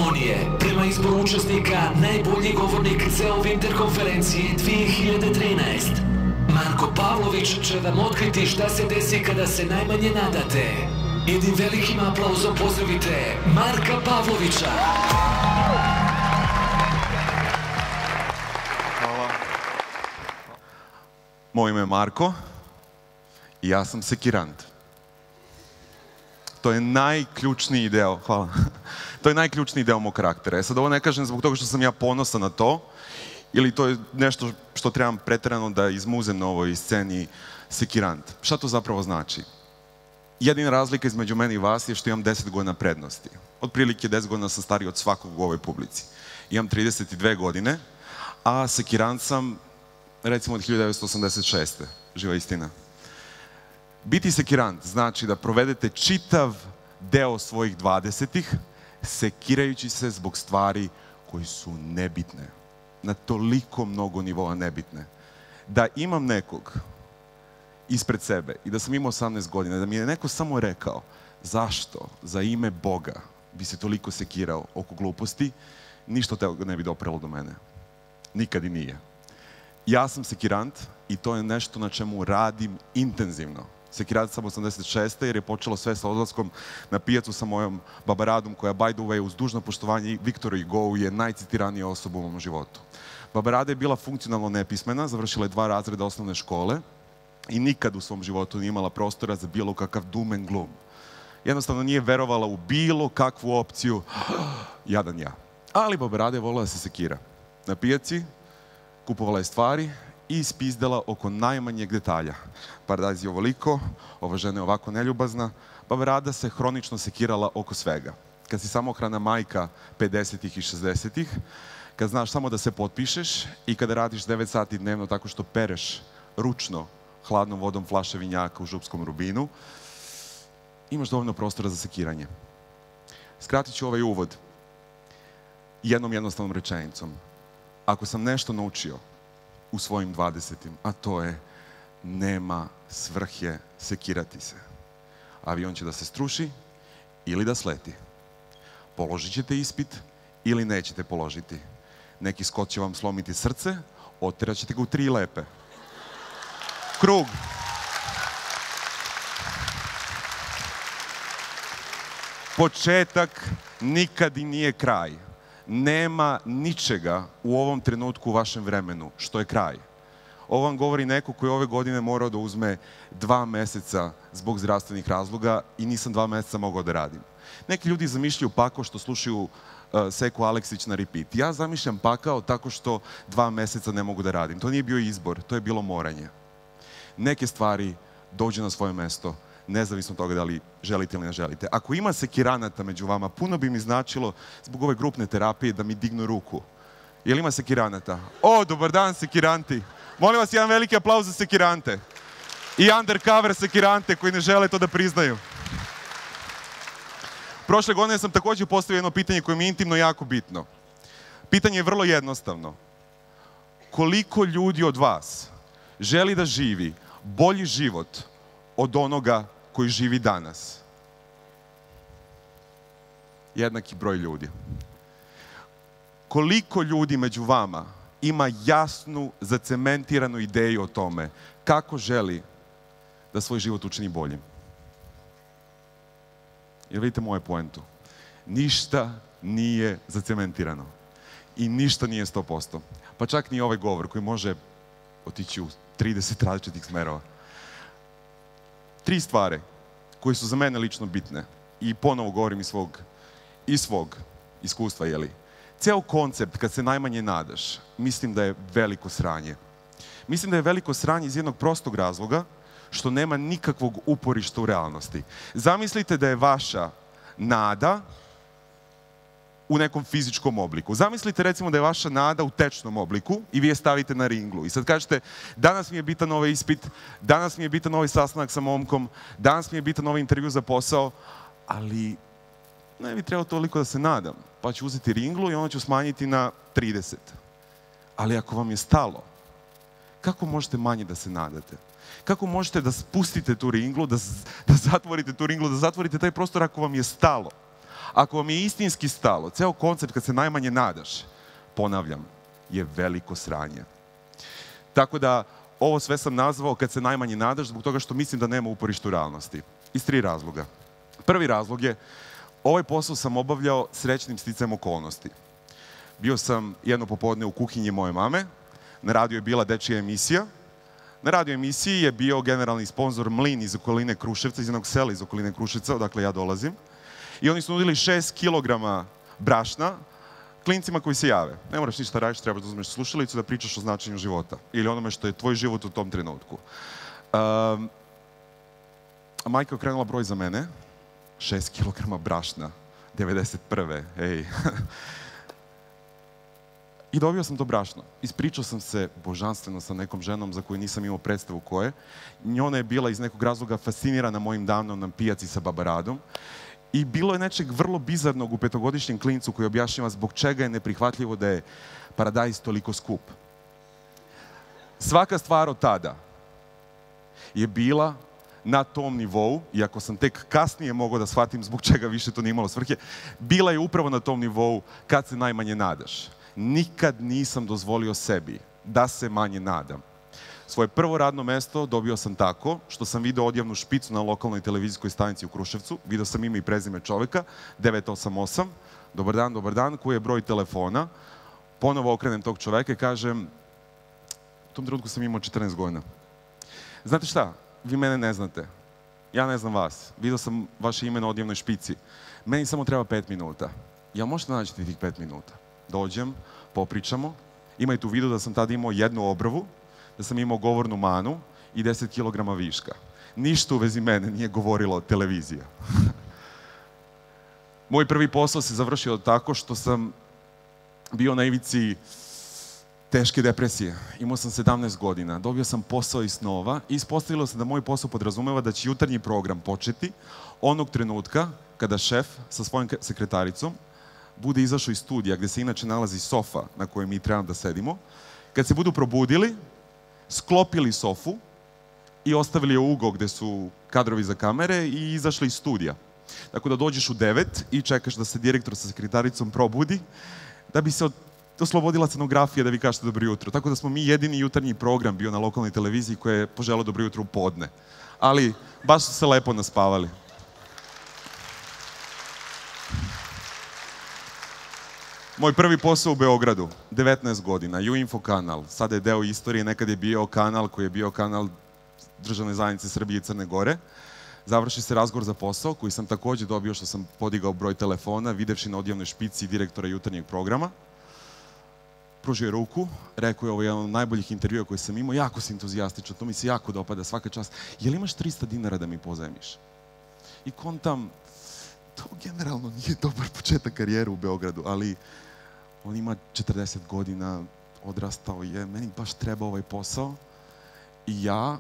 harmonije. Prema izboru učesnika, najbolji govornik za Winter konferencije 2013. Marko Pavlović će vam otkriti šta se desi kada se najmanje nadate. Jednim velikim aplauzom pozdravite Marka Pavlovića. Hvala. Moje ime je Marko i ja sam sekirant. To je najključniji deo, hvala. To je najključniji deo mog karaktera. Sad ovo ne kažem zbog toga što sam ja ponosan na to, ili to je nešto što trebam preterano da izmuzem na ovoj sceni sekirant. Šta to zapravo znači? Jedina razlika između mene i vas je što imam 10 godina prednosti. Otprilike 10 godina sam stariji od svakog u ovoj publici. Imam 32 godine, a sekirant sam recimo od 1986. Živa istina. Biti sekirant znači da provedete čitav deo svojih 20-ih sekirajući se zbog stvari koji su nebitne. Na toliko mnogo nivoa nebitne. Da imam nekog ispred sebe i da sam imao 18 godina, da mi je neko samo rekao zašto za ime Boga bi se toliko sekirao oko gluposti, ništa od toga ne bi doprelo do mene. Nikad i nije. Ja sam sekirant i to je nešto na čemu radim intenzivno. Sekirant sam 86. jer je počelo sve sa odlaskom na pijacu sa mojom babaradom koja, by the way, uz dužno poštovanje Viktoru Hugovu je najcitiranija osoba u mom životu. Babarada je bila funkcionalno nepismena, završila je 2 razreda osnovne škole i nikad u svom životu nije imala prostora za bilo kakav doom and gloom. Jednostavno nije verovala u bilo kakvu opciju, jadan ja. Ali Babarada je volila da se sekira. Na pijaci kupovala je stvari i ispizdala oko najmanjeg detalja. Paradajz je ovoliko, ova žena je ovako neljubazna. Babarada se hronično sekirala oko svega. Kad si samohrana majka 50-ih i 60-ih, kad znaš samo da se potpišeš i kada radiš 9 sati dnevno tako što pereš ručno hladnom vodom flaše vinjaka u Župskom Rubinu, imaš dovoljno prostora za sekiranje. Skratit ću ovaj uvod jednom jednostavnom rečenicom. Ako sam nešto naučio u svojim 20-im, a to je nema svrhe sekirati se. Avion će da se struši ili da sleti. Položit ćete ispit ili nećete položiti. Neki skot će vam slomiti srce, oterat ćete ga u 3 lepe. Krug. Početak nikad i nije kraj. Nema ničega u ovom trenutku u vašem vremenu što je kraj. Ovo vam govori neko koji ove godine morao da uzme 2 meseca zbog zdravstvenih razloga i nisam 2 meseca mogao da radim. Neki ljudi zamišljaju pakao što slušaju Seku Aleksić na repeat. Ja zamišljam pakao tako što 2 meseca ne mogu da radim. To nije bio izbor, to je bilo moranje. Neke stvari dođu na svoje mesto, nezavisno od toga da li želite ili ne želite. Ako ima sekiranata među vama, puno bi mi značilo zbog ove grupne terapije da mi dignu ruku. Jel ima sekiranata? O, dobar dan sekiranti! Molim vas jedan veliki aplauz za sekirante. I undercover sekirante koji ne žele to da priznaju. Prošle godine sam također postavio jedno pitanje koje mi je intimno jako bitno. Pitanje je vrlo jednostavno. Koliko ljudi od vas želi da živi bolji život od onoga koji živi danas? Jednaki broj ljudi. Koliko ljudi među vama ima jasnu, zacementiranu ideju o tome kako želi da svoj život učini boljim? Jer vidite moju poentu. Ništa nije zacementirano. I ništa nije 100%. Pa čak ni ovaj govor koji može otići u 30 različitih smerova. 3 stvari koje su za mene lično bitne. I ponovo govorim iz svog iskustva, jeli? Ceo koncept, kad se najmanje nadaš, mislim da je veliko sranje. Mislim da je veliko sranje iz jednog prostog razloga, što nema nikakvog uporišta u realnosti. Zamislite da je vaša nada u nekom fizičkom obliku. Zamislite recimo da je vaša nada u tečnom obliku i vi je stavite na ringlu. I sad kažete, danas mi je bitan ovaj ispit, danas mi je bitan ovaj sastanak sa momkom, danas mi je bitan ovaj intervju za posao, ali ne bi trebalo toliko da se nadam. Pa ću uzeti ringlu i onda ću smanjiti na 30. Ali ako vam je stalo, kako možete manje da se nadate? Kako možete da spustite tu ringlu, da zatvorite tu ringlu, da zatvorite taj prostor ako vam je stalo? Ako vam je istinski stalo, ceo koncept kad se najmanje nadaš, ponavljam, je veliko sranje. Tako da, ovo sve sam nazvao kad se najmanje nadaš, zbog toga što mislim da nema uporišta u realnosti. Iz 3 razloga. Prvi razlog je, ovaj posao sam obavljao srećnim sticajem okolnosti. Bio sam jedno popodne u kuhinji moje mame, na radiju je bila dečija emisija. Na radio emisiji je bio generalni sponsor Mlin iz okoline Kruševca, iz jednog sela iz okoline Kruševca, odakle ja dolazim. I oni su nudili 6 kilograma brašna klincima koji se jave. Ne moraš ništa radiš, trebaš da uzmeš slušalicu da pričaš o značenju života. Ili onome što je tvoj život u tom trenutku. Majka je okrenula broj za mene. 6 kilograma brašna. 91. Ej. I dobio sam to brašno. Ispričao sam se božanstveno sa nekom ženom za koju nisam imao predstavu ko je. Ona je bila iz nekog razloga fascinirana mojim danom na pijaci sa Babaradom. I bilo je nečeg vrlo bizarnog u 5-godišnjem klincu koji objašnjava zbog čega je neprihvatljivo da je paradajz toliko skup. Svaka stvar od tada je bila na tom nivou, iako sam tek kasnije mogao da shvatim zbog čega više to nije imalo svrhe, bila je upravo na tom nivou kad se najmanje nadaš. Nikad nisam dozvolio sebi da se manje nadam. Svoje prvo radno mesto dobio sam tako što sam video odjavnu špicu na lokalnoj televizijskoj stanici u Kruševcu. Video sam ime i prezime čoveka, 988. Dobar dan, koji je broj telefona. Ponovo okrenem tog čoveka i kažem, u tom trenutku sam imao 14 godina. Znate šta? Vi mene ne znate. Ja ne znam vas. Video sam vaše ime na odjavnoj špici. Meni samo treba 5 minuta. Jel možete nađete tih 5 minuta? Dođem, popričamo. Imajte u vidu da sam tada imao jednu obrvu, da sam imao govornu manu i 10 kilograma viška. Ništa u vezi mene nije govorilo televizija. Moj prvi posao se završio tako što sam bio na ivici teške depresije. Imao sam 17 godina. Dobio sam posao iz snova i ispostavilo se da moj posao podrazumeva da će jutarnji program početi onog trenutka kada šef sa svojom sekretaricom bude izašao iz studija gde se inače nalazi sofa na kojoj mi trebamo da sedimo. Kad se budu probudili, sklopili sofu i ostavili je ugao gde su kadrovi za kamere i izašli iz studija. Tako da dođeš u 9 i čekaš da se direktor sa sekretaricom probudi, da bi se oslobodila scenografija da vi kažete dobro jutro. Tako da smo mi jedini jutarnji program bio na lokalnoj televiziji koji je poželao dobro jutro u podne. Ali baš su se lepo naspavali. Moj prvi posao u Beogradu, 19 godina, U-Info kanal. Sada je deo istorije, nekad je bio kanal koji je bio kanal Državne zajednice Srbije i Crne Gore. Završi se razgovor za posao, koji sam takođe dobio što sam podigao broj telefona, videvši na odjavnoj špici direktora jutarnjeg programa. Pružio je ruku, rekao je ovo je jedan od najboljih intervjua koje sam imao, jako si entuzijastičan, to mi se jako dopada svaka čast. Jel imaš 300 dinara da mi pozajmiš? I kontam, to generalno nije dobar početak karijere u Beogradu, ali on ima 40 godina, odrastao je, meni baš treba ovaj posao. I ja,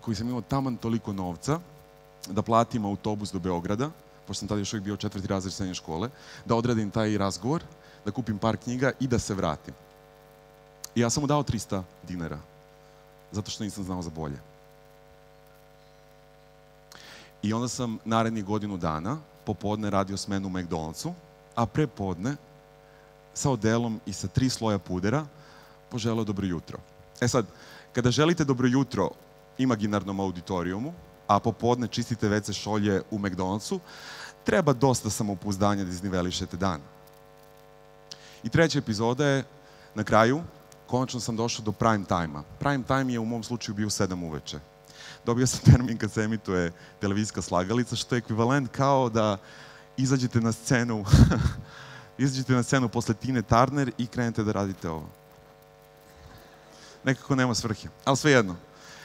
koji sam imao taman toliko novca, da platim autobus do Beograda, pošto sam tada još uvijek bio 4. razred srednje škole, da odradim taj razgovor, da kupim par knjiga i da se vratim. I ja sam mu dao 300 dinara, zato što nisam znao za bolje. I onda sam narednih godinu dana popodne radio smenu u McDonald'su, a prepodne sa odelom i sa 3 sloja pudera poželeo dobro jutro. E sad, kada želite dobro jutro imaginarnom auditorijumu, a popodne čistite WC šolje u McDonald'su, treba dosta samopouzdanja da iznivelišete dan. I treća epizoda je, na kraju, konačno sam došao do prime time-a. Prime time je u mom slučaju bio 7 uveče. Dobio sam termin kad se emituje televizijska slagalica, što je ekvivalent kao da izađete na scenu posle Tine Turner i krenete da radite ovo. Nekako nema svrhe, ali svejedno.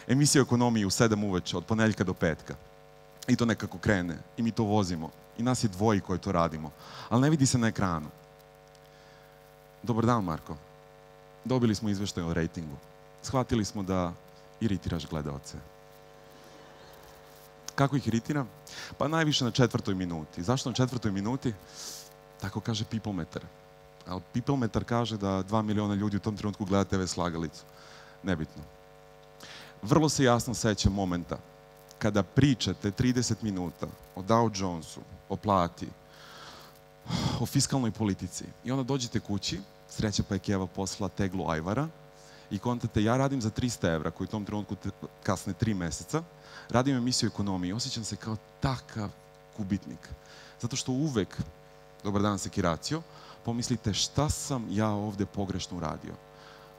Emisija o ekonomiji u 7 uveče, od ponedeljka do petka. I to nekako krene. I mi to vozimo. I nas je 2 koji to radimo. Ali ne vidi se na ekranu. Dobar dan, Marko. Dobili smo izveštaj o rejtingu. Shvatili smo da iritiraš gledaoce. Kako ih iritiram? Pa najviše na 4. minuti. Zašto na 4. minuti? Tako kaže Peoplemeter. Ali Peoplemeter kaže da 2 miliona ljudi u tom trenutku gleda TV slagalicu. Nebitno. Vrlo se jasno sećam momenta kada pričate 30 minuta o Dow Jonesu, o plati, o fiskalnoj politici. I onda dođete kući, Sreća pa je Keva poslala teglu ajvara i kontate, ja radim za 300 evra, koji u tom trenutku kasne 3 meseca, radim emisiju o ekonomiji i osjećam se kao takav gubitnik. Zato što uvek, dobar dan Sekiracio, pomislite šta sam ja ovde pogrešno uradio.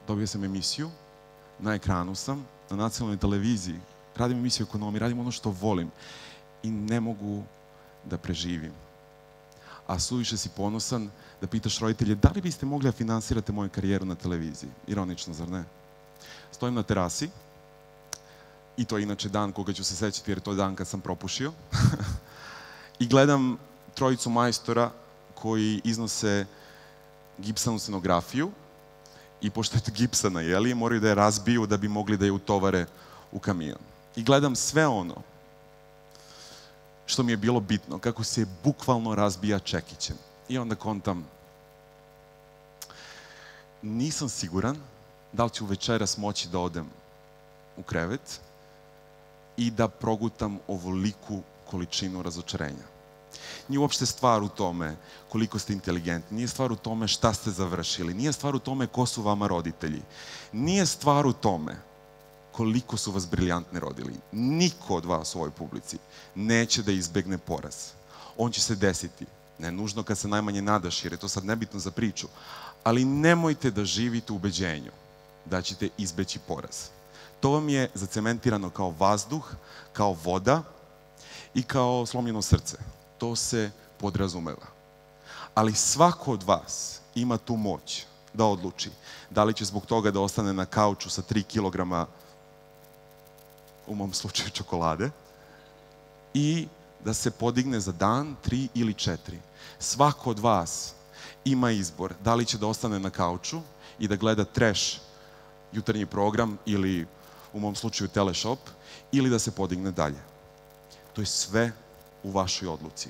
Dobio sam emisiju, na ekranu sam, na nacionalnoj televiziji, radim emisiju o ekonomiji, radim ono što volim i ne mogu da preživim. A suviše si ponosan da pitaš roditelje da li biste mogli da finansirate moju karijeru na televiziji. Ironično, zar ne? Stojim na terasi i to je inače dan koga ću se sećati jer je to dan kad sam propušio i gledam trojicu majstora koji iznose gipsanu scenografiju i pošto je to gipsana, jeli, moraju da je razbiju da bi mogli da je utovare u kamion. I gledam sve ono što mi je bilo bitno, kako se bukvalno razbija čekićem. I onda kontam, nisam siguran da li ću večeras moći da odem u krevet i da progutam ovoliku količinu razočarenja. Nije uopšte stvar u tome koliko ste inteligentni, nije stvar u tome šta ste završili, nije stvar u tome ko su vama roditelji, nije stvar u tome koliko su vas briljantni rodili. Niko od vas u ovoj publici neće da izbegne poraz. On će se desiti, ne nužno kad se najmanje nadaš, jer je to sad nebitno za priču, ali nemojte da živite u ubeđenju da ćete izbeći poraz. To vam je zacementirano kao vazduh, kao voda i kao slomljeno srce. To se podrazumeva. Ali svako od vas ima tu moć da odluči da li će zbog toga da ostane na kauču sa 3 kilograma, u mom slučaju čokolade, i da se podigne za dan, 3 ili 4. Svako od vas ima izbor da li će da ostane na kauču i da gleda trash jutarnji program ili u mom slučaju teleshop ili da se podigne dalje. To je sve u vašoj odluci.